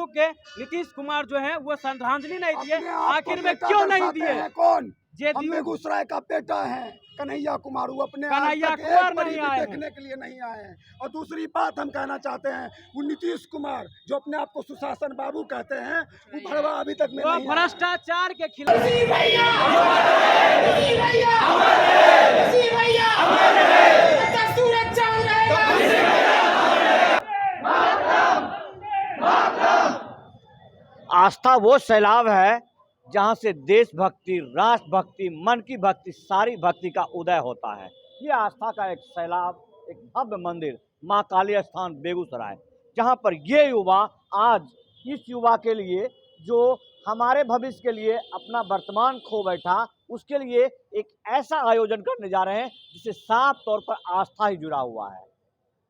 बेगूसराय के नीतीश कुमार जो है वो श्रद्धांजलि नहीं दिए, आखिर में क्यों नहीं दिए? कौन? हम बेगूसराय का बेटा है कन्हैया कुमार, वो अपने कन्हैया कुमार नहीं आए देखने के लिए नहीं आए हैं। और दूसरी बात हम कहना चाहते हैं, वो नीतीश कुमार जो अपने आप को सुशासन बाबू कहते हैं, वो भड़वा अभी तक में नहीं भ्रष्टाचार के खिलाफ आस्था वो सैलाब है जहां से देशभक्ति, राष्ट्रभक्ति, मन की भक्ति, सारी भक्ति का उदय होता है। ये आस्था का एक सैलाब, एक भव्य मंदिर माँ काली स्थान बेगूसराय, जहां पर ये युवा आज इस युवा के लिए जो हमारे भविष्य के लिए अपना वर्तमान खो बैठा, उसके लिए एक ऐसा आयोजन करने जा रहे हैं जिससे साफ तौर पर आस्था ही जुड़ा हुआ है।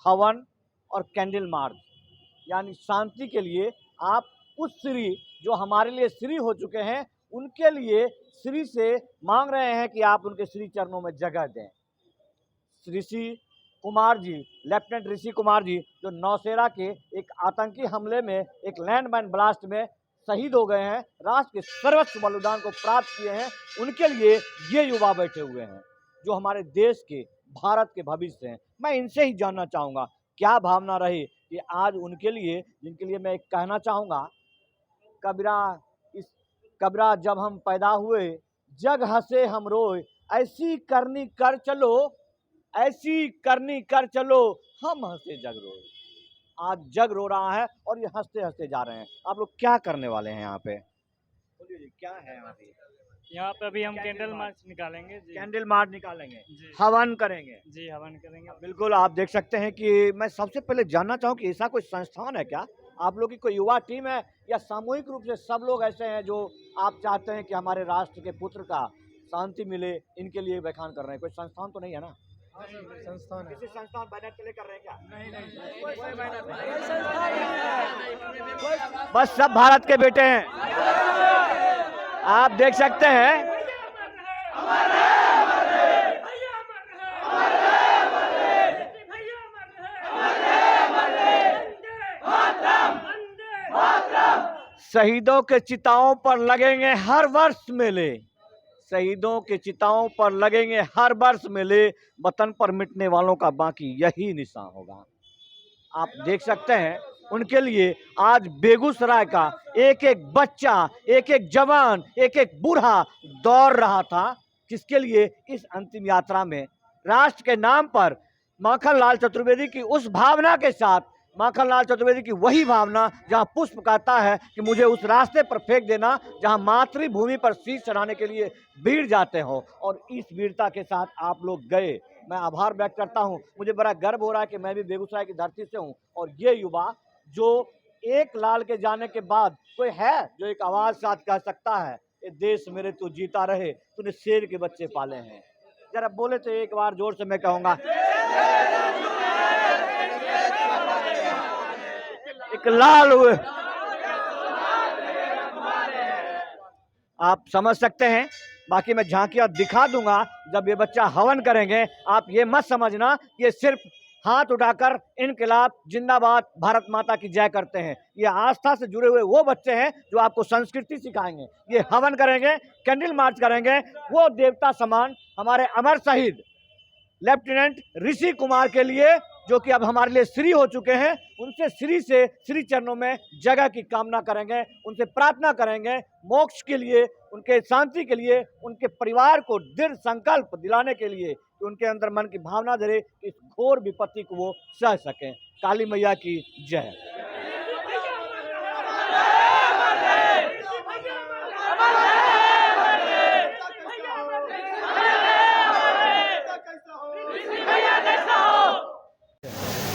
हवन और कैंडल मार्च, यानी शांति के लिए आप उस श्री जो हमारे लिए श्री हो चुके हैं, उनके लिए श्री से मांग रहे हैं कि आप उनके श्री चरणों में जगह दें। ऋषि कुमार जी, लेफ्टिनेंट ऋषि कुमार जी, जो नौशेरा के एक आतंकी हमले में, एक लैंडमाइन ब्लास्ट में शहीद हो गए हैं, राष्ट्र के सर्वोच्च बलिदान को प्राप्त किए हैं, उनके लिए ये युवा बैठे हुए हैं जो हमारे देश के, भारत के भविष्य हैं। मैं इनसे ही जानना चाहूँगा क्या भावना रही कि आज उनके लिए, जिनके लिए मैं एक कहना चाहूँगा, कबरा जब हम पैदा हुए, जग हंसे हम रोए, ऐसी करनी कर चलो, ऐसी करनी कर चलो, हम हंसे जग रोए। आज जग रो रहा है और ये हंसते हंसते जा रहे हैं। आप लोग क्या करने वाले हैं यहाँ पे? बोलिए जी, क्या है यहाँ पे अभी हम कैंडल मार्च निकालेंगे जी। कैंडल मार्च निकालेंगे, हवन करेंगे जी, हवन करेंगे। बिल्कुल। आप देख सकते हैं कि मैं सबसे पहले जानना चाहूँ कि ऐसा कोई संस्थान है क्या, आप लोग की कोई युवा टीम है, या सामूहिक रूप से सब लोग ऐसे हैं जो आप चाहते हैं कि हमारे राष्ट्र के पुत्र का शांति मिले, इनके लिए व्याख्यान कर रहे हैं? कोई संस्थान तो नहीं है ना? संस्थान है। किसी संस्थान बैनर के लिए कर रहे हैं क्या? नहीं। बस सब भारत के बेटे हैं। आप देख सकते हैं शहीदों के चिताओं पर लगेंगे हर वर्ष मेले, शहीदों के चिताओं पर लगेंगे हर वर्ष मेले, वतन पर मिटने वालों का बाकी यही निशान होगा। आप देख सकते हैं उनके लिए आज बेगूसराय का एक एक बच्चा, एक एक जवान, एक एक बूढ़ा दौड़ रहा था, किसके लिए? इस अंतिम यात्रा में राष्ट्र के नाम पर माखनलाल चतुर्वेदी की उस भावना के साथ, माखनलाल चतुर्वेदी की वही भावना जहां पुष्प कहता है कि मुझे उस रास्ते पर फेंक देना जहां मातृभूमि पर शीश चढ़ाने के लिए वीर जाते हो, और इस वीरता के साथ आप लोग गए। मैं आभार व्यक्त करता हूं। मुझे बड़ा गर्व हो रहा है कि मैं भी बेगूसराय की धरती से हूं, और ये युवा जो एक लाल के जाने के बाद कोई है जो एक आवाज साथ कह सकता है, ये देश मेरे तू जीता रहे, तूने शेर के बच्चे पाले हैं। जरा बोले तो एक बार जोर से मैं कहूंगा, एक लाल हुए। आप समझ सकते हैं। बाकी मैं झांकियां दिखा दूंगा जब ये बच्चा हवन करेंगे। आप ये मत समझना कि ये सिर्फ हाथ उठाकर इनकलाब जिंदाबाद भारत माता की जय करते हैं। ये आस्था से जुड़े हुए वो बच्चे हैं जो आपको संस्कृति सिखाएंगे। ये हवन करेंगे, कैंडल मार्च करेंगे, वो देवता समान हमारे अमर शहीद लेफ्टिनेंट ऋषि कुमार के लिए, जो कि अब हमारे लिए श्री हो चुके हैं, उनसे श्री से श्री चरणों में जगह की कामना करेंगे, उनसे प्रार्थना करेंगे मोक्ष के लिए, उनके शांति के लिए, उनके परिवार को दृढ़ संकल्प दिलाने के लिए कि उनके अंदर मन की भावना धरे, इस घोर विपत्ति को वो सह सकें। काली मैया की जय।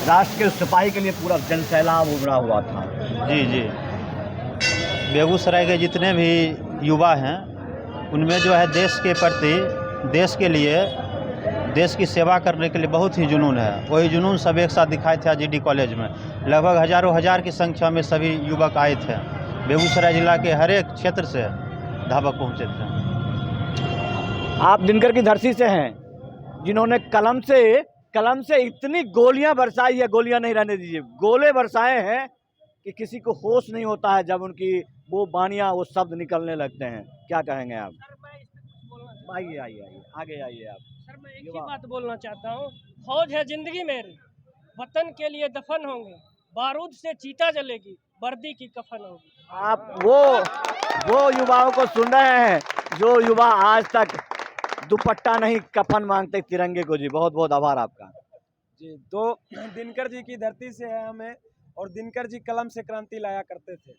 राष्ट्र के सिपाही के लिए पूरा जनसैलाब उमड़ा हुआ था। जी जी, बेगूसराय के जितने भी युवा हैं उनमें जो है देश के प्रति, देश के लिए, देश की सेवा करने के लिए बहुत ही जुनून है। वही जुनून सब एक साथ दिखाए थे जीडी कॉलेज में। लगभग हजारों हजार की संख्या में सभी युवक आए थे। बेगूसराय जिला के हर एक क्षेत्र से धावक पहुँचे थे। आप दिनकर की धरती से हैं, जिन्होंने कलम से इतनी गोलियां बरसाई है, गोलियां नहीं रहने दीजिए, गोले बरसाए हैं कि किसी को होश नहीं होता है जब उनकी वो बानियाँ वो शब्द निकलने लगते हैं। क्या कहेंगे आप? सर मैं इसमें कुछ बोलना चाहता आइए आइए आइए आगे आइए आप। हूँ। सर मैं एक ही युवा। बात बोलना चाहता हूँ, फौज है जिंदगी मेरी, वतन के लिए दफन होंगे, बारूद से चीता जलेगी, वर्दी की कफन होगी। आप वो युवाओं को सुन रहे हैं जो युवा आज तक दुपट्टा नहीं कफन मांगते तिरंगे को। जी बहुत बहुत आभार आपका। जी, तो दिनकर जी की धरती से है हमें, और दिनकर जी कलम से क्रांति लाया करते थे।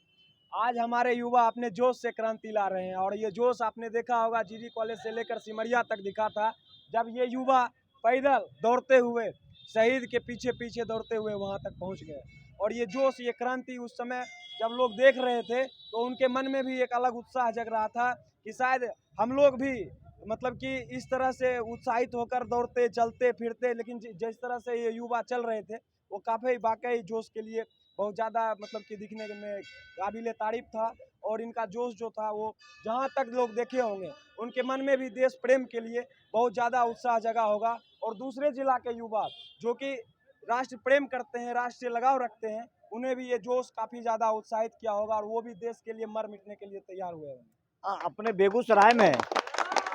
आज हमारे युवा अपने जोश से क्रांति ला रहे हैं, और ये जोश आपने देखा होगा जीडी कॉलेज से लेकर सिमरिया तक दिखा था, जब ये युवा पैदल दौड़ते हुए शहीद के पीछे पीछे दौड़ते हुए वहाँ तक पहुँच गए। और ये जोश, ये क्रांति उस समय जब लोग देख रहे थे तो उनके मन में भी एक अलग उत्साह जग रहा था कि शायद हम लोग भी मतलब कि इस तरह से उत्साहित होकर दौड़ते चलते फिरते। लेकिन जिस तरह से ये युवा चल रहे थे वो काफ़ी वाकई जोश के लिए बहुत ज़्यादा मतलब कि दिखने में काबिल तारीफ था। और इनका जोश जो था वो जहाँ तक लोग देखे होंगे उनके मन में भी देश प्रेम के लिए बहुत ज़्यादा उत्साह जगा होगा। और दूसरे जिला के युवा जो कि राष्ट्र प्रेम करते हैं, राष्ट्र से लगाव रखते हैं, उन्हें भी ये जोश काफ़ी ज़्यादा उत्साहित किया होगा, और वो भी देश के लिए मर मिटने के लिए तैयार हुए होंगे। अपने बेगूसराय में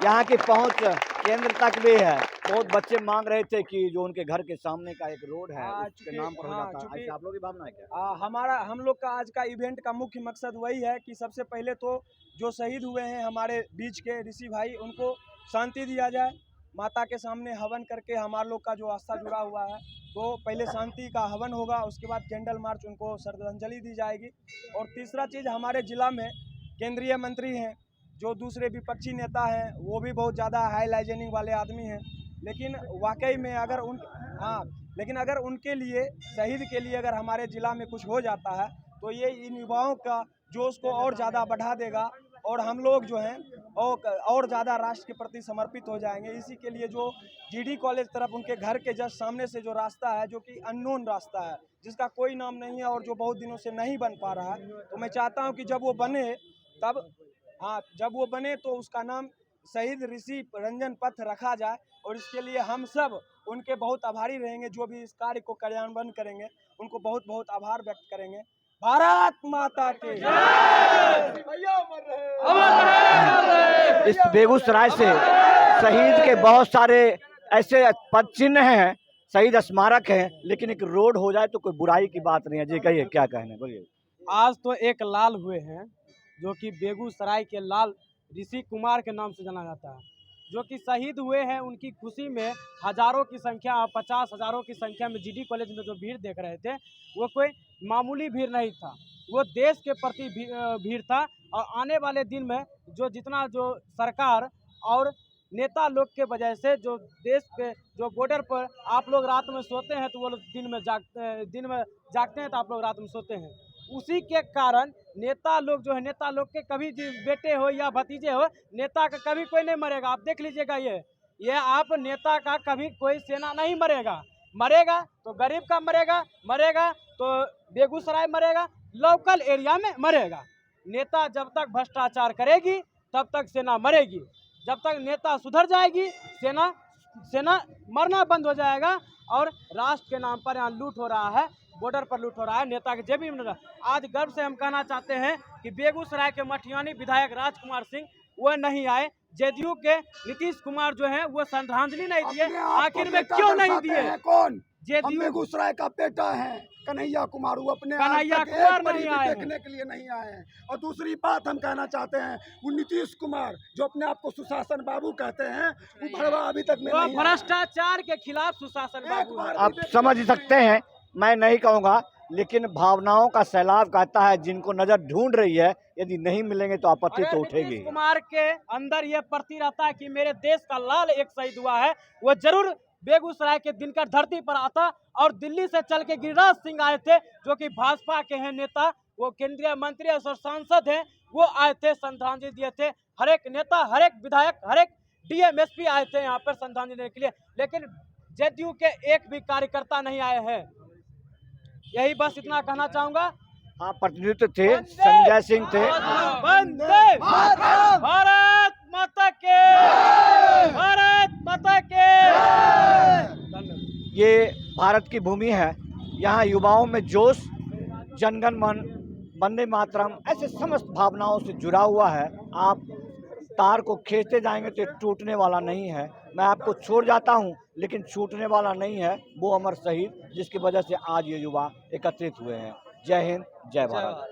यहाँ की पहुँच केंद्र तक भी है। बहुत बच्चे मांग रहे थे कि जो उनके घर के सामने का एक रोड है उसके नाम पर हो जाता है। आप लोग की भावना है क्या? हम लोग का आज का इवेंट का मुख्य मकसद वही है कि सबसे पहले तो जो शहीद हुए हैं हमारे बीच के ऋषि भाई, उनको शांति दिया जाए। माता के सामने हवन करके हमारे लोग का जो आस्था जुड़ा हुआ है, तो पहले शांति का हवन होगा, उसके बाद कैंडल मार्च उनको श्रद्धांजलि दी जाएगी। और तीसरा चीज़, हमारे ज़िला में केंद्रीय मंत्री हैं, जो दूसरे विपक्षी नेता हैं, वो भी बहुत ज़्यादा हाई लाइजनिंग वाले आदमी हैं। लेकिन वाकई में लेकिन अगर उनके लिए, शहीद के लिए अगर हमारे ज़िला में कुछ हो जाता है तो ये इन युवाओं का जोश को और ज़्यादा बढ़ा देगा, और हम लोग जो हैं और ज़्यादा राष्ट्र के प्रति समर्पित हो जाएंगे। इसी के लिए जो जीडी कॉलेज तरफ उनके घर के जस्ट सामने से जो रास्ता है, जो कि अननोन रास्ता है, जिसका कोई नाम नहीं है और जो बहुत दिनों से नहीं बन पा रहा है, तो मैं चाहता हूँ कि जब वो बने तो उसका नाम शहीद ऋषि रंजन पथ रखा जाए। और इसके लिए हम सब उनके बहुत आभारी रहेंगे, जो भी इस कार्य को कार्यान्वयन करेंगे उनको बहुत बहुत आभार व्यक्त करेंगे। भारत माता की इस बेगूसराय से शहीद के बहुत सारे ऐसे पद चिन्ह हैं, शहीद स्मारक हैं, लेकिन एक रोड हो जाए तो कोई बुराई की बात नहीं है। जी कहिए, क्या कहने, बोलिए। आज तो एक लाल हुए हैं, जो कि बेगूसराय के लाल ऋषि कुमार के नाम से जाना जाता है, जो कि शहीद हुए हैं। उनकी खुशी में हज़ारों की संख्या, 50 हज़ारों की संख्या में जीडी कॉलेज में जो भीड़ देख रहे थे, वो कोई मामूली भीड़ नहीं था, वो देश के प्रति भीड़ था। और आने वाले दिन में जो सरकार और नेता लोग के वजह से जो देश के जो बॉर्डर पर आप लोग रात में सोते हैं तो वो लोग दिन में जागते हैं तो आप लोग रात में सोते हैं, उसी के कारण नेता लोग जो है, नेता लोग के कभी बेटे हो या भतीजे हो, नेता का कभी कोई नहीं मरेगा। आप देख लीजिएगा, ये आप नेता का कभी कोई सेना नहीं मरेगा तो गरीब का मरेगा तो बेगूसराय मरेगा, लोकल एरिया में मरेगा। नेता जब तक भ्रष्टाचार करेगी तब तक सेना मरेगी, जब तक नेता सुधर जाएगी सेना मरना बंद हो जाएगा। और राष्ट्र के नाम पर यहाँ लूट हो रहा है, बॉर्डर पर लूट हो रहा है, नेता के जेबी में। आज गर्व से हम कहना चाहते हैं कि बेगूसराय के मटियानी विधायक राजकुमार सिंह वो नहीं आए, जेडीयू के नीतीश कुमार जो हैं वो श्रद्धांजलि नहीं दिए। आखिर में क्यों नहीं दिए? कौन? जेडीयू बेगूसराय का बेटा है कन्हैया कुमार, वो अपने कन्हैया कुमार नहीं आए, देखने के लिए नहीं आए हैं। और दूसरी बात हम कहना चाहते हैं, वो नीतीश कुमार जो अपने आप को सुशासन बाबू कहते हैं, वो भड़वा अभी तक में नहीं भ्रष्टाचार के खिलाफ सुशासन बाबू। आप समझ सकते हैं, मैं नहीं कहूँगा, लेकिन भावनाओं का सैलाब कहता है, जिनको नजर ढूंढ रही है, यदि नहीं मिलेंगे तो आपत्ति तो उठेगी। नीतीश कुमार के अंदर ये प्रति रहता है कि मेरे देश का लाल एक शहीद हुआ है, वो जरूर बेगूसराय के दिनकर धरती पर आता। और दिल्ली से चल के गिरिराज सिंह आए थे, जो कि भाजपा के हैं नेता, वो केंद्रीय मंत्री और सांसद हैं, वो आए थे, श्रद्धांजलि दिए थे। हर एक नेता, हर एक विधायक, हर एक डीएमएसपी आए थे यहाँ पर श्रद्धांजलि देने के लिए, लेकिन जेडीयू के एक भी कार्यकर्ता नहीं आए हैं। यही बस इतना कहना चाहूंगा। हाँ, प्रतिनिधित्व थे, संजय सिंह थे। वंदे भारत माता के, भारत माता के। ये भारत की भूमि है, यहाँ युवाओं में जोश, जनगण मन, वंदे मातरम, ऐसे समस्त भावनाओं से जुड़ा हुआ है। आप तार को खींचते जाएंगे तो टूटने वाला नहीं है। मैं आपको छोड़ जाता हूं, लेकिन छूटने वाला नहीं है वो अमर शहीद, जिसकी वजह से आज ये युवा एकत्रित हुए हैं। जय हिंद, जय भारत।